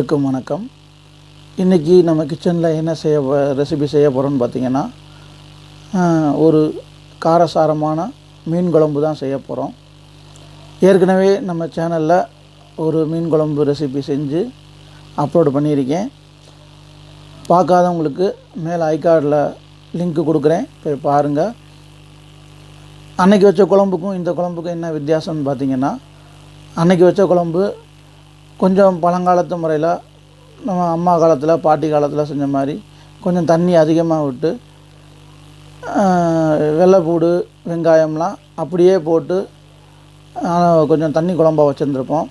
அனைவருக்கும் வணக்கம். இன்றைக்கி நம்ம கிச்சனில் என்ன ரெசிபி செய்ய போகிறோம்னு பார்த்திங்கன்னா, ஒரு காரசாரமான மீன் குழம்பு தான் செய்ய போகிறோம். ஏற்கனவே நம்ம சேனலில் ஒரு மீன் குழம்பு ரெசிபி செஞ்சு அப்லோடு பண்ணியிருக்கேன். பார்க்காதவங்களுக்கு மேலே ஐகார்டில் லிங்க்கு கொடுக்குறேன், போய் பாருங்கள். அன்றைக்கி வச்ச குழம்புக்கும் இந்த குழம்புக்கும் என்ன வித்தியாசம்னு பார்த்திங்கன்னா, அன்றைக்கி வச்ச குழம்பு கொஞ்சம் பழங்காலத்து முறையில் நம்ம அம்மா காலத்தில் பாட்டி காலத்தில் செஞ்ச மாதிரி கொஞ்சம் தண்ணி அதிகமாக விட்டு வெள்ளைப்பூடு வெங்காயம்லாம் அப்படியே போட்டு கொஞ்சம் தண்ணி குழம்பா வச்சுருந்துருப்போம்.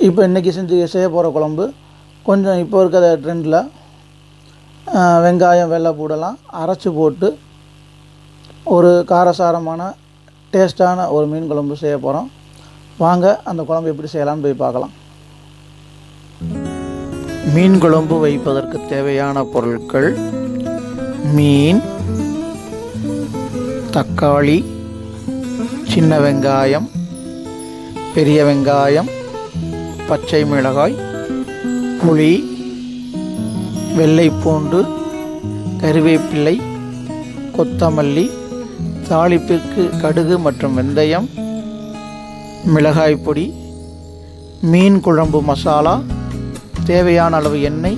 இப்போ இன்றைக்கி செய்ய போகிற குழம்பு கொஞ்சம் இப்போ இருக்கிற ட்ரெண்டில் வெங்காயம் வெள்ளைப்பூடெல்லாம் அரைச்சி போட்டு ஒரு காரசாரமான டேஸ்ட்டான ஒரு மீன் குழம்பு செய்ய போகிறோம். வாங்க அந்த குழம்பு எப்படி செய்யலான்னு போய் பார்க்கலாம். மீன் குழம்பு வைப்பதற்கு தேவையான பொருட்கள்: மீன், தக்காளி, சின்ன வெங்காயம், பெரிய வெங்காயம், பச்சை மிளகாய், புளி, வெள்ளைப்பூண்டு, கறிவேப்பிலை, கொத்தமல்லி, தாளிப்பிற்கு கடுகு மற்றும் வெந்தயம், மிளகாய் பொடி, மீன் குழம்பு மசாலா, தேவையான அளவு எண்ணெய்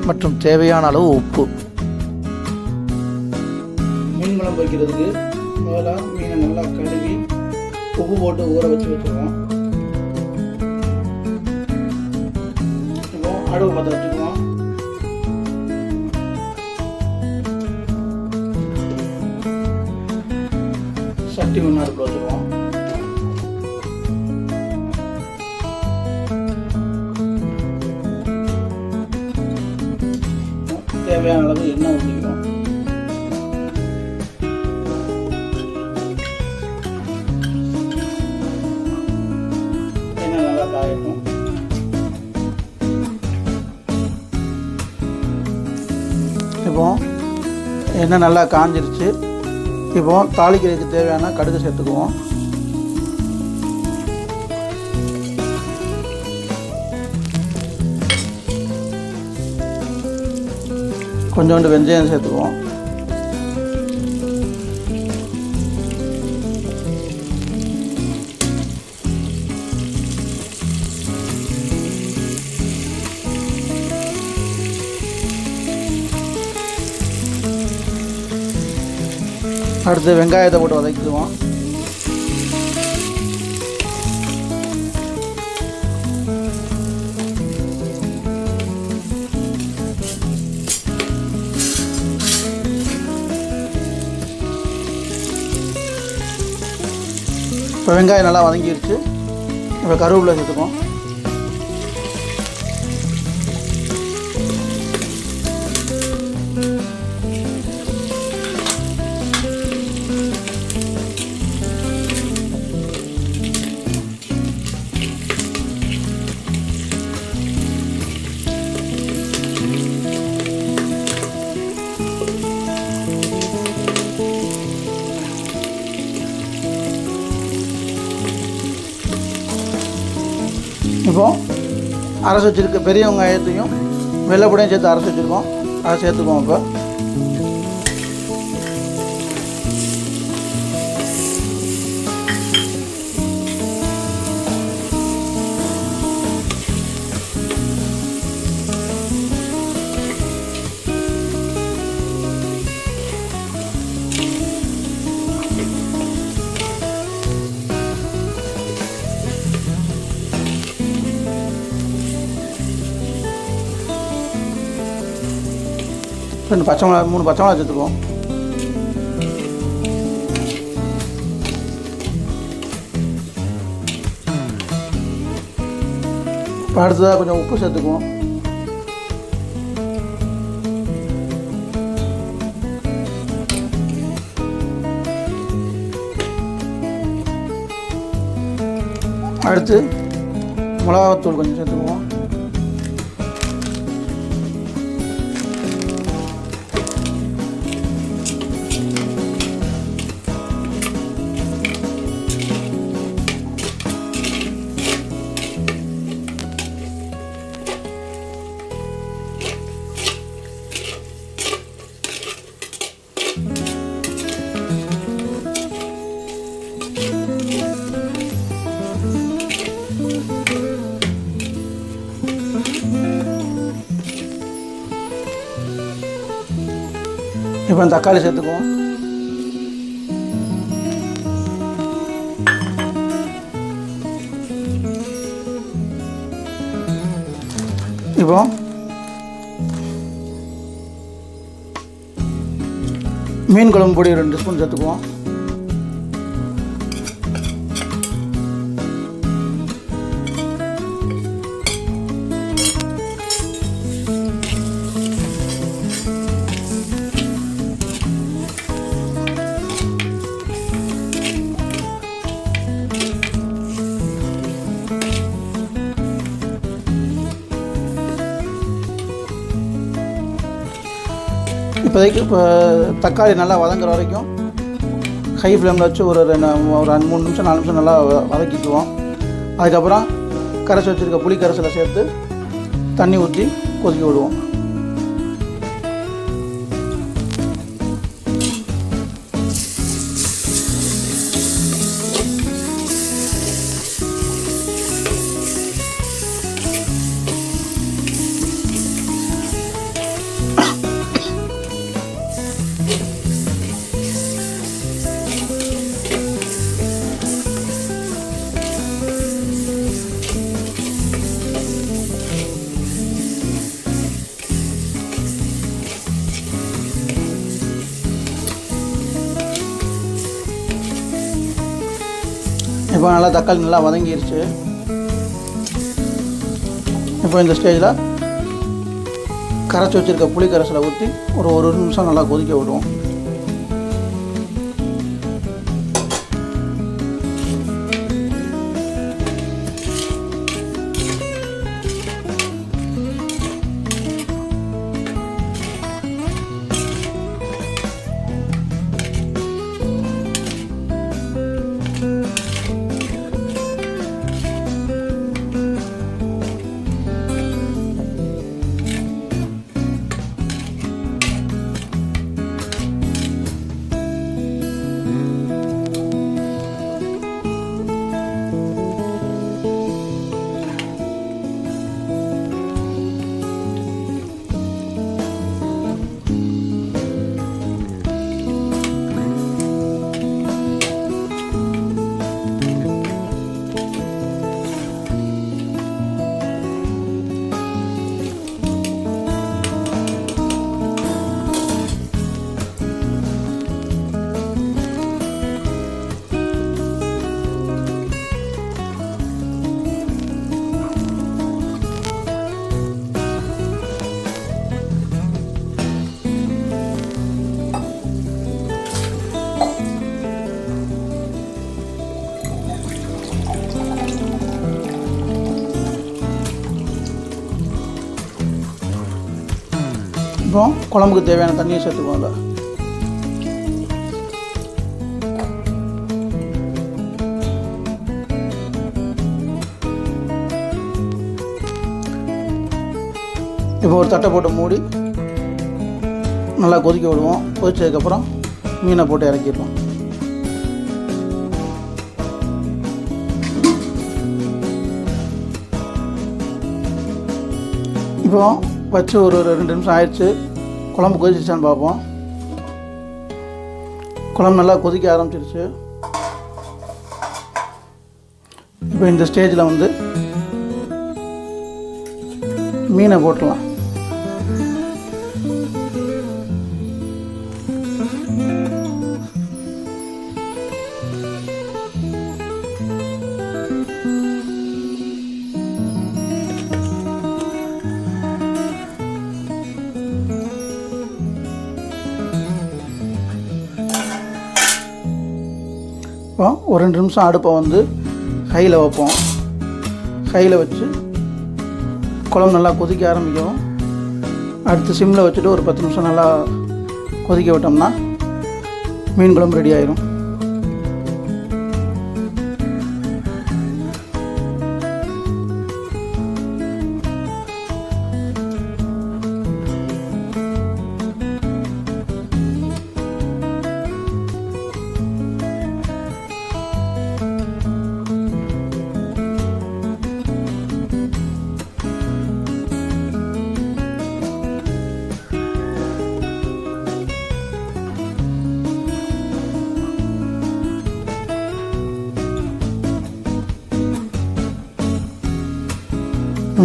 மற்றும் தேவையான அளவு உப்பு. மீன் குழம்பு வைக்கிறதுக்கு முதல்ல மீனை நல்லா கழுவி உப்பு போட்டு ஊற வச்சுருவோம். இப்போ அடுப்பு பற்ற வச்சுக்குவோம். சட்டி ஒன்று அடுப்பில் வச்சுருவோம். தேவையான அளவு எண்ணெய் ஊற்றிக்கிறோம். எண்ணெய் நல்லா காயட்டும். இப்போ எண்ணெய் நல்லா காஞ்சிருச்சு. இப்போ தாளிக்கிறதுக்கு தேவையான கடுகு சேர்த்துக்குவோம். கொஞ்சோண்டு வெந்தயம் சேர்த்துக்குவோம். அடுத்து வெங்காயத்தை போட்டு வதக்கிடுவோம். இப்போ வெங்காயம் நல்லா வதங்கிடுச்சு. இப்போ கருவேப்பிலை சேர்த்துப்போம். இப்போ அரைச்சி வச்சுருக்க பெரிய வெங்காயத்தையும் வெள்ளைப்பூடையும் சேர்த்து அரைச்சி வச்சுருக்கோம். அதை சேர்த்துக்குவோம். இப்போ 3 பச்சை மிளகாய் சேர்த்துக்குவோம். இப்போ அடுத்ததாக கொஞ்சம் உப்பு சேர்த்துக்குவோம். அடுத்து மிளகாத்தூள் கொஞ்சம் சேர்த்துக்குவோம். இப்போ தக்காளி சேர்த்துக்குவோம். இப்போ மீன் குழம்பு பொடி 2 ஸ்பூன் சேர்த்துக்குவோம். இப்போதைக்கு இப்போ தக்காளி நல்லா வதங்குற வரைக்கும் ஹை ஃப்ளேமில் வச்சு ஒரு 3 நிமிஷம் 4 நிமிஷம் நல்லா வதக்கிக்குவோம். அதுக்கப்புறம் கரைச்சி வச்சுருக்க புளி கரைசலை சேர்த்து தண்ணி ஊற்றி கொதிக்க விடுவோம். இப்போ நல்லா தக்காளி நல்லா வதங்கிருச்சு. இப்போ இந்த ஸ்டேஜில் கரைச்சி வச்சுருக்க புளி கரைசலை ஊற்றி ஒரு நிமிஷம் நல்லா கொதிக்க விடுவோம். இப்போ குழம்புக்கு தேவையான தண்ணியை சேர்த்துக்குவோம். அதில் இப்போ ஒரு தட்டை போட்டு மூடி நல்லா கொதிக்க விடுவோம். கொதிச்சதுக்கப்புறம் மீனை போட்டு இறக்கிடுவோம். இப்போ வச்சு ஒரு 2 நிமிஷம் ஆயிடுச்சு. குழம்பு கொதிச்சிச்சான்னு பார்ப்போம். குழம்பு நல்லா கொதிக்க ஆரம்பிச்சிருச்சு. இப்போ இந்த ஸ்டேஜில் வந்து மீனை போட்டுடலாம். இப்போ ஒரு 2 நிமிஷம் அடுப்பை வந்து ஹையில் வைப்போம். ஹையில் வச்சு குழம்பு நல்லா கொதிக்க ஆரம்பிக்கும். அடுத்து சிம்மில் வச்சுட்டு ஒரு 10 நிமிஷம் நல்லா கொதிக்க விட்டோம்னா மீன் குழம்பு ரெடி ஆயிரும்.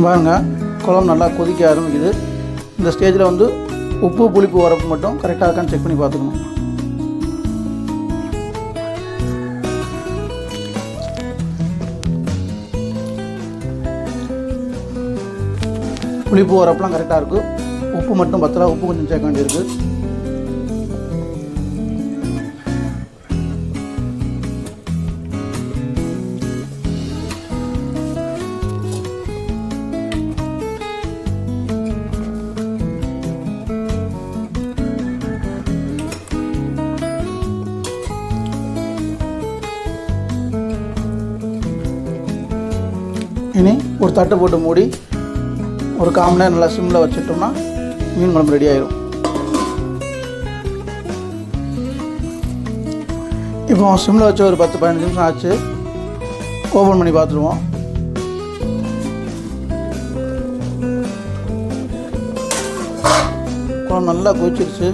பாருங்கள், குழம்பு நல்லா கொதிக்க ஆரம்பிக்குது. இந்த ஸ்டேஜில் வந்து உப்பு புளிப்பு உரப்பு மட்டும் கரெக்டாக இருக்கான்னு செக் பண்ணி பார்த்துக்கணும். புளிப்பு உரப்புலாம் கரெக்டாக இருக்குது. உப்பு மட்டும் பத்தல, உப்பு கொஞ்சம் சேர்க்க வேண்டியிருக்கு. இனி ஒரு தட்டை போட்டு மூடி ஒரு 1/4 மணி நேரம் நல்லா சிம்மில் வச்சுட்டோம்னா மீன் குழம்பு ரெடி ஆயிடும். இப்போ சிம்மில் வச்சு ஒரு 10-15 நிமிஷம் ஆச்சு. ஓப்பன் பண்ணி பார்த்துருவோம். குழம்பு நல்லா கொதிச்சிருச்சு.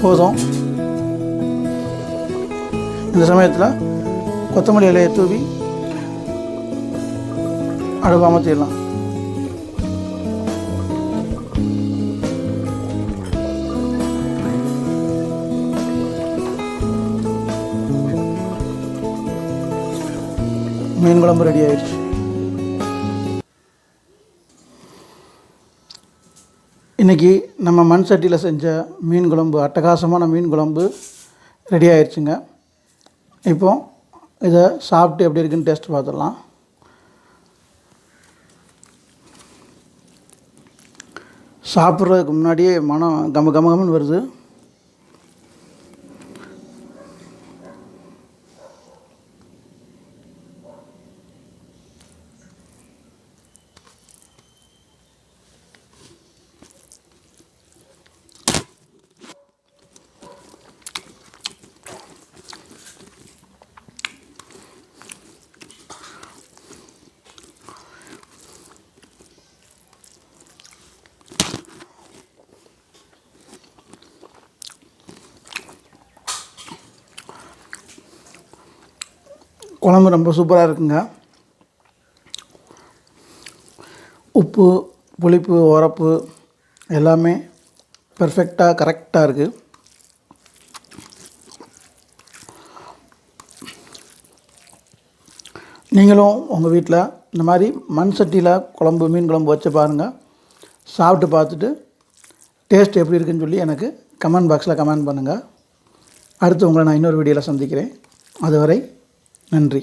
போதும். இந்த சமயத்தில் கொத்தமல்லி இலையை தூவி அடுப்பு அமர்த்திடலாம். மீன் குழம்பு ரெடி ஆயிடுச்சு. இன்றைக்கி நம்ம மண் சட்டியில் செஞ்ச மீன் குழம்பு, அட்டகாசமான மீன் குழம்பு ரெடி ஆயிடுச்சுங்க. இப்போ இதை சாப்பிட்டு எப்படி இருக்குன்னு டேஸ்ட் பார்த்துடலாம். சாப்பிட்றதுக்கு முன்னாடியே மனம் கமன்னு வருது. குழம்பு ரொம்ப சூப்பராக இருக்குங்க. உப்பு புளிப்பு உரப்பு எல்லாமே பெர்ஃபெக்டாக கரெக்டாக இருக்குது. நீங்களும் உங்கள் வீட்டில் இந்த மாதிரி மண் சட்டியில் குழம்பு மீன் குழம்பு வச்சு பாருங்கள். சாப்பிட்டு பார்த்துட்டு டேஸ்ட் எப்படி இருக்குன்னு சொல்லி எனக்கு கமெண்ட் பாக்ஸில் கமெண்ட் பண்ணுங்கள். அடுத்து உங்களை நான் இன்னொரு வீடியோவில் சந்திக்கிறேன். அதுவரை நன்றி.